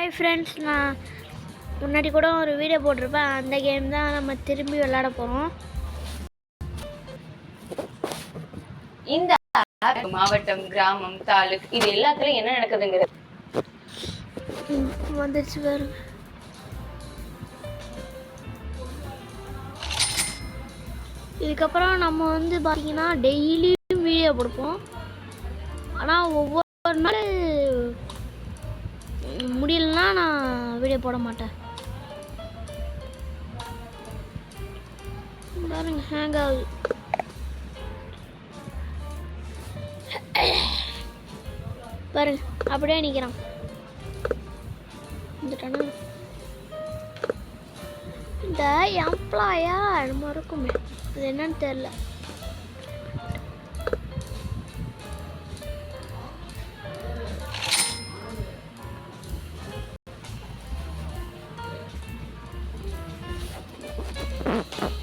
Hi friends, நான் முன்னாடி கூட ஒரு வீடியோ போட்டிருப்பேன். அந்த கேம் தான் நம்ம திரும்பி விளையாட போகிறோம். இந்த மாவட்டம், கிராமம், தாலுக் இது எல்லாத்துலயும் என்ன நடக்குதுங்கிறது வந்துருச்சு பாருங்க. இதுக்கப்புறம் நம்ம பார்த்தீங்கன்னா டெய்லியும் வீடியோ கொடுப்போம். ஆனால் ஒவ்வொரு நாள் முடியலன்னா நான் வீடியோ போட மாட்டேன். பாருங்க, ஹேங் ஆகுது. பாருங்க, அப்படியே நிற்கிறான். இந்த எம்ப்ளாயா என்னமோ இருக்குமே, அது என்னன்னு தெரியல.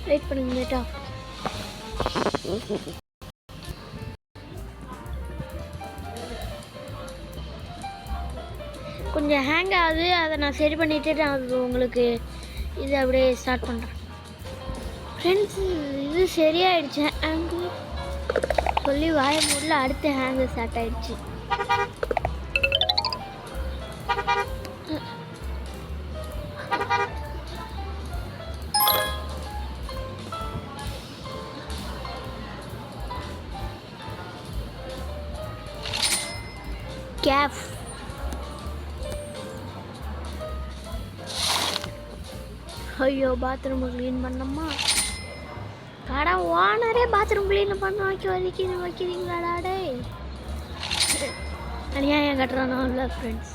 வெயிட் பண்ணுங்க மேட்டா. கொஞ்சம் ஹேங் ஆகுது, அதை நான் சரி பண்ணிட்டு நான் உங்களுக்கு இது அப்படியே ஸ்டார்ட் பண்ணுறேன். ஃப்ரெண்ட்ஸ், இது சரியாயிடுச்சு. ஹேங்கு சொல்லி வாய மூடல, அடுத்த ஹேங்கு ஸ்டார்ட் ஆயிடுச்சு. கேஃப் ஐயோ, பாத்ரூம் க்ளீன் பண்ணம்மா. கடை ஓனரே பாத்ரூம் க்ளீன் பண்ண வைக்கிறீங்களாடா டே. அநியாயம் கட்டுறானோ இல்லை ஃப்ரெண்ட்ஸ்.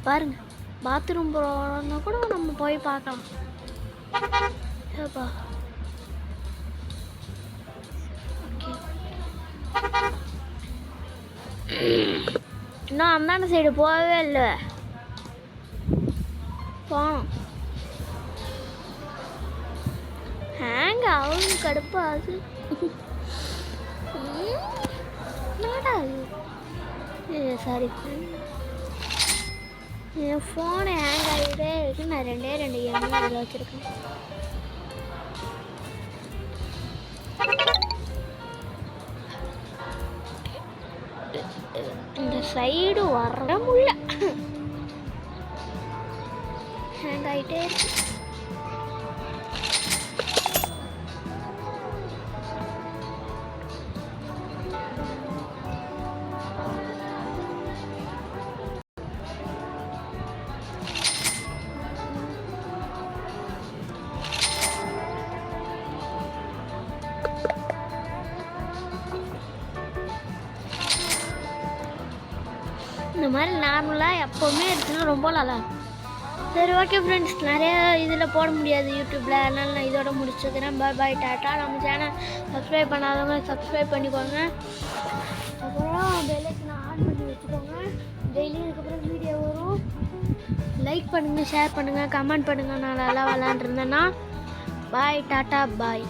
பாருங்க, பாத்ரூம் போகிறோன்னா கூட நம்ம போய் பார்க்கலாம். ஏப்பா, இன்னும் அந்தாண்ட சைடு போகவே இல்லை. போனோம். ஹேங் ஆகும், கடுப்பாது. சாரி, என் ஃபோனை ஹேங் ஆகிட்டே இருக்கு. நான் ரெண்டு கேம் அதில் வச்சுருக்கேன். இந்த சைடு வர முடியல, ஹேங் ஆகிட்டே இருக்கு. இந்த மாதிரி நார்மலாக எப்போவுமே இருக்குன்னா ரொம்ப நல்லா இருக்கும். சரி, ஓகே ஃப்ரெண்ட்ஸ், நிறைய இதில் போட முடியாது யூடியூப்பில், அதனால் நான் இதோட முடிச்சுக்கிறேன். பாய் டாட்டா. நம்ம சேனல் சப்ஸ்கிரைப் பண்ணாதவங்க சப்ஸ்கிரைப் பண்ணிக்கோங்க. அப்புறம் பெல்லைக்கனை ஆன் பண்ணி வச்சுக்கோங்க. டெய்லியும் இதுக்கப்புறம் வீடியோ வரும். லைக் பண்ணுங்கள், ஷேர் பண்ணுங்கள், கமெண்ட் பண்ணுங்கள். நான் நல்லா விளாண்டுருந்தேன்னா பாய் டாட்டா பாய்.